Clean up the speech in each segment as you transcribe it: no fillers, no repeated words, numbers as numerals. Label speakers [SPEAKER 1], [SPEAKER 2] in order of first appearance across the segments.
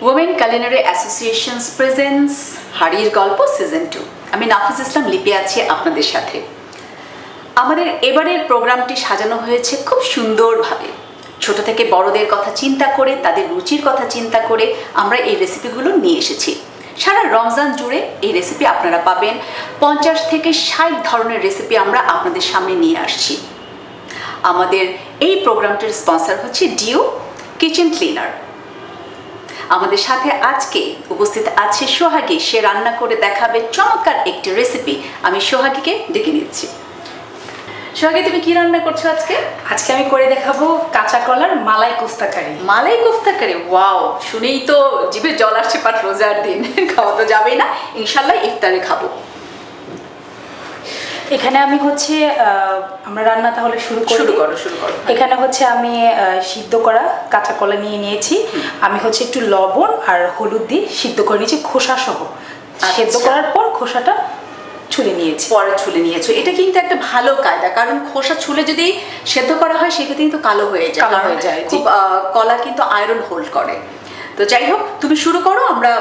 [SPEAKER 1] Women culinary associations presence হাড়ির গল্প season 2। আমি নাফিস ইসলাম লিপি আছি আপনাদের সাথে। আমাদের এবারের প্রোগ্রামটি সাজানো হয়েছে খুব সুন্দরভাবে। ছোট থেকে বড়দের কথা চিন্তা করে, তাদের রুচির কথা চিন্তা করে আমরা এই রেসিপিগুলো নিয়ে এসেছি। সারা রমজান জুড়ে এই রেসিপি আপনারা পাবেন। 50 থেকে 60 ধরনের রেসিপি আমরা আপনাদের সামনে নিয়ে আসছি। আমাদের এই প্রোগ্রামটির স্পন্সর হচ্ছে ডিও কিচেন ক্লিনার। আমাদের সাথে আজকে উপস্থিত আছে সোহাগী। সে রান্না করে দেখাবে চমৎকার একটি রেসিপি। আমি সোহাগীকে ডেকে নিচ্ছি। সোহাগী, তুমি কি রান্না করছো আজকে?
[SPEAKER 2] আজকে আমি করে দেখাবো কাঁচা কলার মালাই কোফতা কারি।
[SPEAKER 1] মালাই কোফতা কারি, ওয়াও! শুনেই তো জিভে জল আসছে। পাট রোজার দিন খাওয়া তো যাবেই না, ইনশাল্লাহ ইফতারে খাবো।
[SPEAKER 2] এখানে আমি হচ্ছে আমরা রান্না তাহলে শুরু করো। এখানে হচ্ছে আমি সিদ্ধ করা কাঁচা কলা নিয়ে নিয়েছি। আমি হচ্ছে একটু লবণ আর হলুদ দিয়ে সিদ্ধ করে নিয়েছি খোসা সহ। সিদ্ধ করার পর খোসাটা ছুলে নিয়েছি।
[SPEAKER 1] পরে ছুলে নিয়েছো, এটা কিন্তু একটা ভালো কায়দা, কারণ খোসা ছুলে যদি সেদ্ধ করা হয় সেক্ষেত্রে কিন্তু কালো হয়ে যায়। খুব কলা কিন্তু আয়রন হোল্ড করে। তো যাই হোক, তুমি শুরু করো, আমরা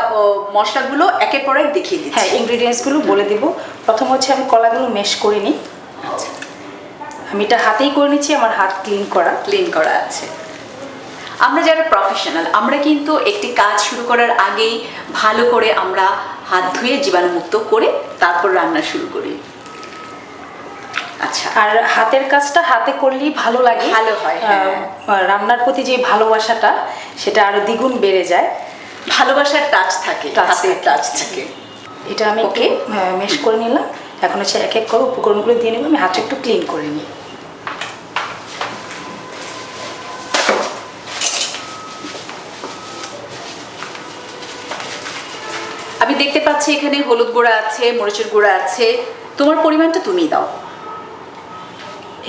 [SPEAKER 1] মশলাগুলো একের পর এক দেখিয়ে দিচ্ছি।
[SPEAKER 2] হ্যাঁ, ইনগ্রিডিয়েন্টসগুলো বলে দেব। প্রথম হচ্ছে আমি কলাগুলো ম্যাশ করে নিই।
[SPEAKER 1] আচ্ছা,
[SPEAKER 2] আমি এটা হাতেই করে নিচ্ছি, আমার হাত ক্লিন করা আছে।
[SPEAKER 1] আমরা যারা প্রফেশনাল, আমরা কিন্তু একটি কাজ শুরু করার আগেই ভালো করে আমরা হাত ধুয়ে জীবাণুমুক্ত করে তারপর রান্না শুরু করি। আচ্ছা,
[SPEAKER 2] আর হাতের কাজটা হাতে করলেই ভালো লাগে,
[SPEAKER 1] ভালো হয়।
[SPEAKER 2] রান্নার প্রতি যে ভালোবাসাটা সেটা আরো দ্বিগুণ বেড়ে যায়।
[SPEAKER 1] ভালোবাসার টাচ থাকে।
[SPEAKER 2] এটা আমি ওকে মেশ করে নিলাম। এখন হচ্ছে এক এক করে উপকরণগুলো দিয়ে নেব। আমি হাতটা একটু ক্লিন করে নিই।
[SPEAKER 1] আমি দেখতে পাচ্ছি এখানে হলুদ গুঁড়া আছে, মরিচের গুঁড়া আছে। তোমার পরিমাণটা তুমি দাও।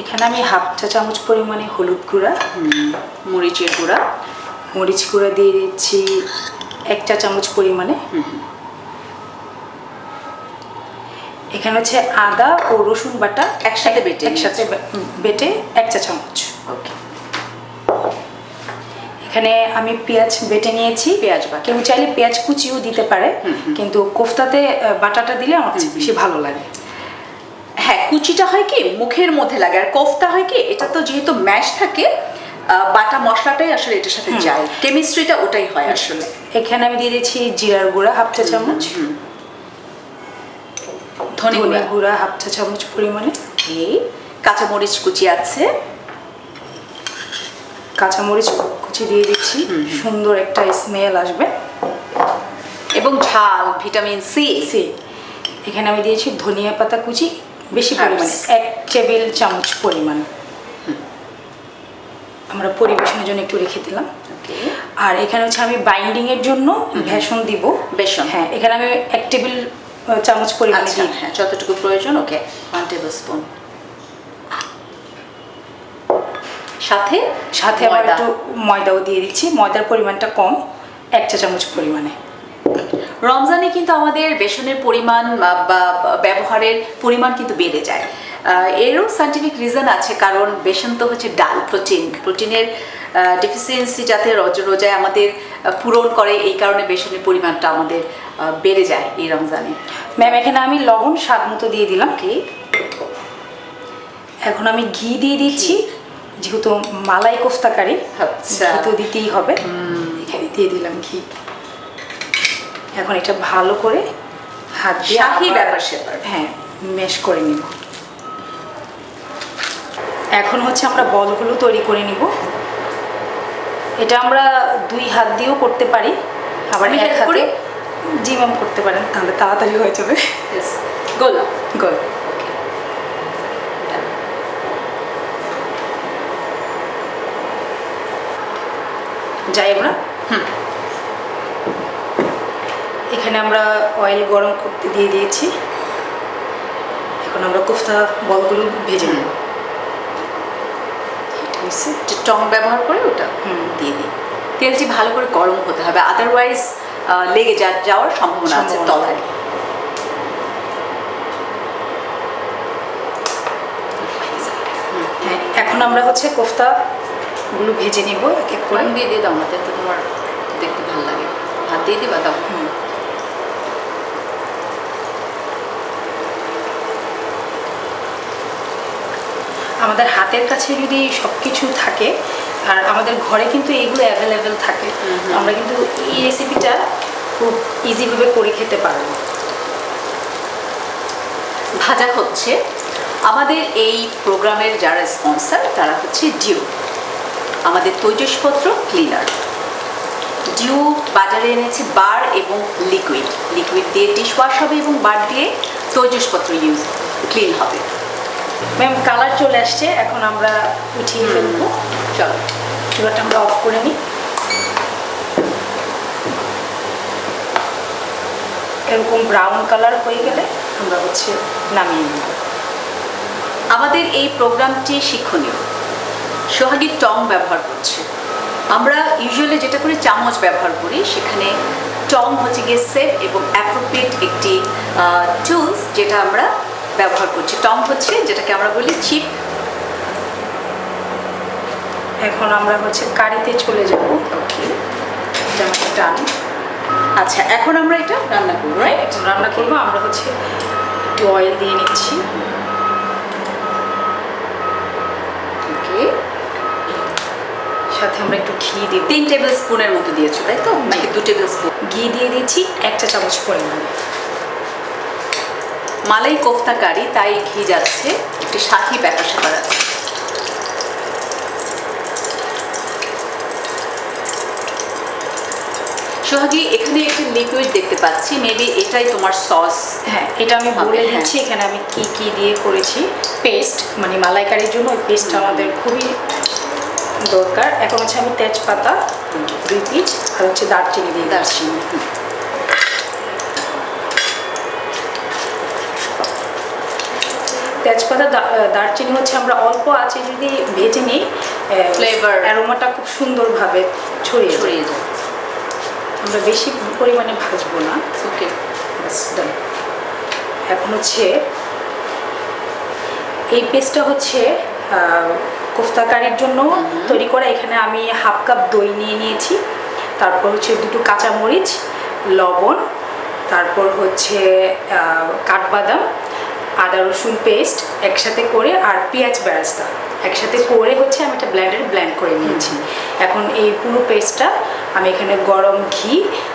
[SPEAKER 2] এখানে আমি হাফ চা চামচ পরিমাণে হলুদ গুঁড়া,
[SPEAKER 1] মরিচ গুঁড়া
[SPEAKER 2] দিয়ে দিচ্ছি 1 চা চামচ পরিমাণে। এখানে হচ্ছে আদা ও রসুন বাটা একসাথে বেটে 1 চা চামচ।
[SPEAKER 1] ওকে।
[SPEAKER 2] এখানে আমি পেঁয়াজ বেটে নিয়েছি। কেউ চাইলে পেঁয়াজ কুচিও দিতে পারে, কিন্তু কোফতাতে বাটাটা দিলে আমার বেশি ভালো লাগে।
[SPEAKER 1] হ্যাঁ, কুচিটা হয় কি মুখের মধ্যে লাগে, আর কোফতা হয় কি এটা তো যেহেতু ম্যাশ থাকে, বাটা মশলাটাই আসলে এটার সাথে যায়, কেমিস্ট্রিটা ওটাই হয় আসলে।
[SPEAKER 2] এখানে আমি দিয়ে দিচ্ছি জিরার গুঁড়া হাফ চা চামচ, ধনে গুঁড়া হাফ চা চামচ পরিমাণে,
[SPEAKER 1] কাঁচামরিচ কুচি আছে,
[SPEAKER 2] কাঁচামরিচ কুচি দিয়ে দিচ্ছি। সুন্দর একটা স্মেল আসবে
[SPEAKER 1] এবং ঝাল, ভিটামিন সি।
[SPEAKER 2] এখানে আমি দিয়েছি ধনিয়া পাতা কুচি বেশি পরিমাণে 1 টেবিল চামচ পরিমাণ। আমরা পরিবেশনের জন্য একটু রেখে দিলাম। আর এখানে হচ্ছে আমি বাইন্ডিং এর জন্য বেসন দিব। হ্যাঁ, এখানে আমি 1 টেবিল চামচ পরিমাণে দিই।
[SPEAKER 1] হ্যাঁ, যতটুকু প্রয়োজন। ওকে, 1 টেবিল স্পুন। সাথে
[SPEAKER 2] আবার একটু ময়দাও দিয়ে দিচ্ছি। ময়দার পরিমাণটা কম, 1 চা চামচ পরিমাণে।
[SPEAKER 1] রমজানে কিন্তু আমাদের বেসনের পরিমাণ বা ব্যবহারের পরিমাণ কিন্তু বেড়ে যায়। এরও সায়েন্টিফিক রিজন আছে, কারণ বেসন তো হচ্ছে ডাল, প্রোটিনের ডেফিসিয়েন্সি যাতে রোজায় আমাদের পূরণ করে, এই কারণে বেসনের পরিমাণটা আমাদের বেড়ে যায় এই রমজানে।
[SPEAKER 2] ম্যাম, এখানে আমি লবণ স্বাদ মতো দিয়ে দিলাম। এখন আমি ঘি দিয়ে দিচ্ছি, যেহেতু মালাই কোফতা কারি তো দিতেই হবে। এখানে দিয়ে দিলাম ঘি। এখন এটা ভালো করে হাত দিয়ে হ্যাঁ মেশ করে নিব। এখন হচ্ছে আমরা বলগুলো তৈরি করে নিব। এটা আমরা 2 হাত দিয়েও করতে পারি, আবার 1 হাতে জিমাম করতে পারেন, তাহলে তাড়াতাড়ি হয়ে যাবে।
[SPEAKER 1] গোল
[SPEAKER 2] যাই আমরা। এখানে আমরা অয়েল গরম করতে দিয়ে দিয়েছি। এখন আমরা কোফতা বলগুলো ভেজে নেব।
[SPEAKER 1] টং ব্যবহার করে ওটা দিয়ে দিই। তেলটি ভালো করে গরম হতে হবে, আদারওয়াইজ লেগে যাওয়ার সম্ভাবনা আছে তলায়।
[SPEAKER 2] হ্যাঁ, এখন আমরা হচ্ছে কোফতাগুলো ভেজে নেব এক এক করে।
[SPEAKER 1] দিয়ে দাও, আমাদের তো তোমার দেখতে ভালো লাগে। ভাত দিয়ে দিবা দাও।
[SPEAKER 2] আমাদের হাতের কাছে যদি সব কিছু থাকে আর আমাদের ঘরে কিন্তু এগুলো অ্যাভেলেবেল থাকে, আমরা কিন্তু এই রেসিপিটা খুব ইজিভাবে করে খেতে পারবো।
[SPEAKER 1] ভাজা হচ্ছে। আমাদের এই প্রোগ্রামের যারা স্পন্সর তারা হচ্ছে ডিউ, আমাদের তৈজসপত্র ক্লিনার। ডিউ বাজারে এনেছে বার এবং লিকুইড। লিকুইড দিয়ে ডিশ ওয়াশ হবে এবং বার দিয়ে তৈজসপত্র ইউজ ক্লিন হবে।
[SPEAKER 2] ম্যাম কালার চলে আসছে, এখন আমরা উঠিয়ে ফেলবো।
[SPEAKER 1] চলো
[SPEAKER 2] চুলাটা আমরা অফ করে নিই। এরকম ব্রাউন কালার হয়ে গেলে আমরা হচ্ছে নামিয়ে নেব।
[SPEAKER 1] আমাদের এই প্রোগ্রামটি শিক্ষণীয়। সোহাগী টং ব্যবহার করছে। আমরা ইউজুয়ালি যেটা করি চামচ ব্যবহার করি, সেখানে টং হচ্ছে গিয়ে সেফ এবং অ্যাপ্রোপ্রিয়েট একটি টুলস যেটা আমরা ব্যবহার করছি। টং হচ্ছে যেটাকে আমরা বলি চিপ।
[SPEAKER 2] এখন আমরা হচ্ছে কারিতে চলে যাব।
[SPEAKER 1] ওকে,
[SPEAKER 2] যেমন টান।
[SPEAKER 1] আচ্ছা এখন আমরা এটা রান্না করবো, রাইট?
[SPEAKER 2] এখন রান্না করবো। আমরা হচ্ছে একটু অয়েল দিয়ে নিচ্ছি।
[SPEAKER 1] ওকে,
[SPEAKER 2] সাথে আমরা একটু ঘি দিব।
[SPEAKER 1] 3 টেবিল স্পুনের মতো দিয়েছো তাই তো, নাকি 2 টেবিল স্পুন?
[SPEAKER 2] ঘি দিয়ে দিচ্ছি 1 চা চামচ পরিমাণ।
[SPEAKER 1] মালাই কোফতা কারি, তাই ঘি যাচ্ছে, একটি সাথী প্যাকার স্যাপার আছে। সোহাগী এখানে একটি লিকুইড দেখতে পাচ্ছি, মেবি এটাই তোমার সস।
[SPEAKER 2] হ্যাঁ, এটা আমি বলে দিচ্ছি এখানে আমি কি কি দিয়ে করেছি। পেস্ট মানে মালাইকারির জন্য ওই পেস্ট আমাদের খুবই দরকার। এখন হচ্ছে আমি তেজপাতা 2 পিস আর হচ্ছে দারচিনি দিয়ে দিচ্ছি। তেজপাতা দারচিনি হচ্ছে আমরা অল্প আছে যদি ভেজে নিই,
[SPEAKER 1] ফ্লেভার
[SPEAKER 2] অ্যারোমাটা খুব সুন্দরভাবে ছড়িয়ে যায়। আমরা বেশি পরিমাণে ভাজবো না।
[SPEAKER 1] ওকে,
[SPEAKER 2] এখন হচ্ছে এই পেস্টটা হচ্ছে কোফতা কারির জন্য তৈরি করা। এখানে আমি 1/2 কাপ দই নিয়ে নিয়েছি, তারপর হচ্ছে 2টো কাঁচামরিচ, লবণ, তারপর হচ্ছে কাঠবাদাম, আদা রসুন পেস্ট একসাথে করে, আর পেঁয়াজ বেরেস্তা একসাথে করে হচ্ছে আমি একটা ব্লেন্ডারে ব্লেন্ড করে নিয়েছি। এখন এই পুরো পেস্টটা আমি এখানে গরম ঘি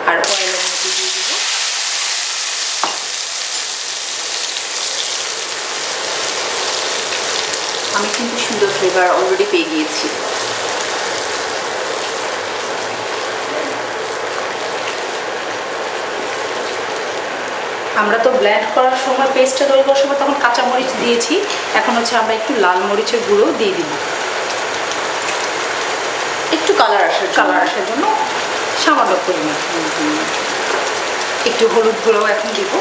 [SPEAKER 2] আর অয়েলের মধ্যে দিয়ে দিব।
[SPEAKER 1] আমি কিন্তু সুন্দর ফ্লেভার অলরেডি পেয়ে গিয়েছি।
[SPEAKER 2] আমরা তো ব্লেন্ড করার সময় পেস্টটা তৈরি করার সময় তখন কাঁচামরিচ দিয়েছি, এখন হচ্ছে আমরা একটু লাল মরিচের গুঁড়ো দিয়ে দিব
[SPEAKER 1] একটু কালার আসার
[SPEAKER 2] জন্য সামান্য পরিমাণ। একটু হলুদ গুঁড়ো এখন দিব।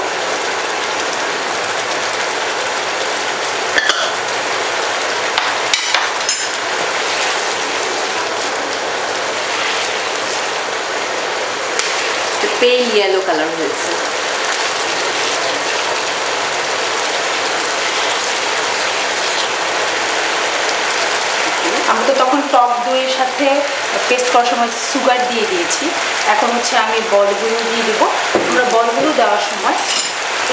[SPEAKER 1] পেল ইয়েলো কালার হয়েছে।
[SPEAKER 2] আমরা তো তখন টক দইয়ের সাথে পেস্ট করার সময় সুগার দিয়ে দিয়েছি। এখন হচ্ছে আমি বলগুলো দিয়ে দেবো। আমরা বলগুলো দেওয়ার সময়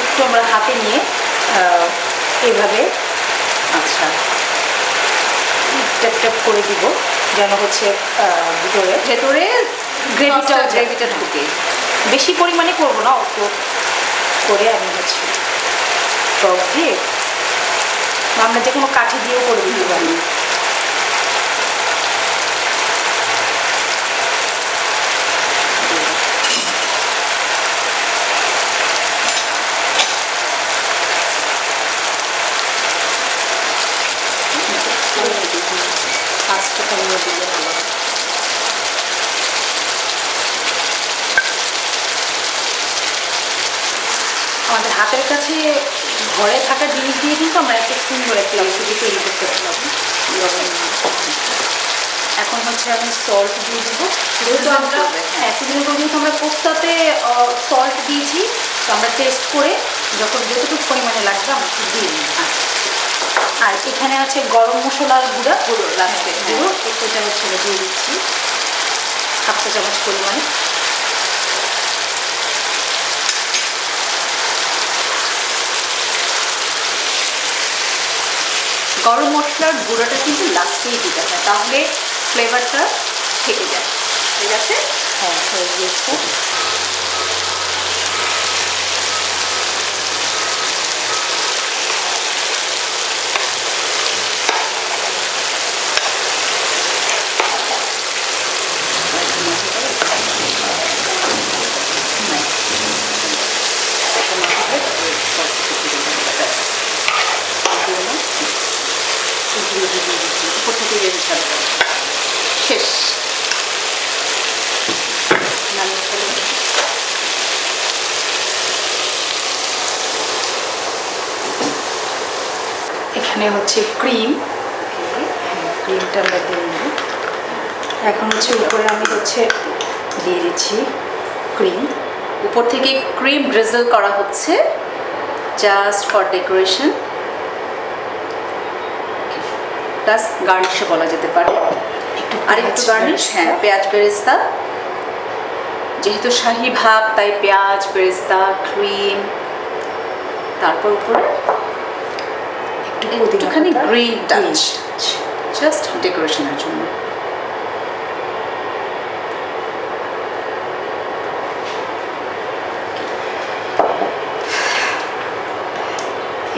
[SPEAKER 2] একটু আমরা হাতে নিয়ে এভাবে
[SPEAKER 1] আচ্ছা
[SPEAKER 2] ট্যাপ ট্যাপ করে দিব, যেন হচ্ছে ভেতরে গ্রেভিটা
[SPEAKER 1] ঢুকে।
[SPEAKER 2] বেশি পরিমাণে করবো না, অল্প করে আমি হচ্ছে টক দিয়ে, আমরা যে কোনো কাঠি দিয়েও করে দিতে পারি। আঁচটা কমিয়ে দিলে ভালো। আমাদের হাতের কাছে ঘরে থাকা জিনিস দিয়ে কিন্তু আমরা একটা সুন্দর একটা রেসিপি তৈরি করতে পারলাম। এখন হচ্ছে আমি সল্ট দিয়ে দেবো। যেহেতু আমরা সিজনে করে যেহেতু আমরা কোফতাতে সল্ট দিয়েছি, তো আমরা টেস্ট করে যখন যতটুকু পরিমাণে লাগবে আমরা দিয়ে দিই। আর এখানে আছে গরম মশলার গুঁড়ো লাস্টে গুঁড়ো, এটা হচ্ছে আমি দিয়ে দিচ্ছি 1/2 চা চামচ পরিমাণে।
[SPEAKER 1] গরম মশলার গুঁড়োটা কিন্তু লাস্টেই দিতে হয়, তাহলে ফ্লেভারটা থেকে যায়। ঠিক আছে?
[SPEAKER 2] হ্যাঁ, হয়ে গিয়েছে।
[SPEAKER 1] শেষ।
[SPEAKER 2] এখানে হচ্ছে ক্রিম, ক্রিমটা আমরা দিয়ে নেব। এখন হচ্ছে উপরে আমি হচ্ছে দিয়ে দিচ্ছি ক্রিম।
[SPEAKER 1] উপর থেকে ক্রিম ড্রিজল করা হচ্ছে জাস্ট ফর ডেকোরেশন, প্লাস গার্নিশও বলা যেতে পারে। আর একটু গার্নিশ, হ্যাঁ, পেঁয়াজ বেরেস্তা, যেহেতু শাহী ভাব তাই পেঁয়াজ বেরেস্তা, ক্রিম, তারপর উপরে একটুখানি গ্রিন টাচ, জাস্ট ডেকোরেশনের জন্য।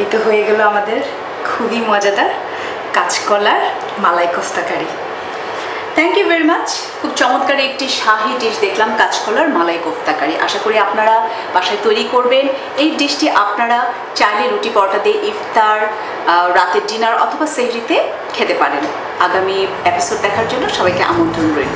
[SPEAKER 2] এই তো হয়ে গেল আমাদের খুবই মজাদার কাঁচকলার malai kofta curry.
[SPEAKER 1] Thank you very much. খুব চমৎকার একটি শাহী ডিশ দেখলাম, কাঁচকলার মালাই কোফতা কারি। আশা করি আপনারা বাসায় তৈরি করবেন। এই ডিশটি আপনারা চাইলে রুটি পরোটা দিয়ে ইফতার, রাতের ডিনার অথবা সেহরিতে খেতে পারেন। আগামী এপিসোড দেখার জন্য সবাইকে আমন্ত্রণ রইল।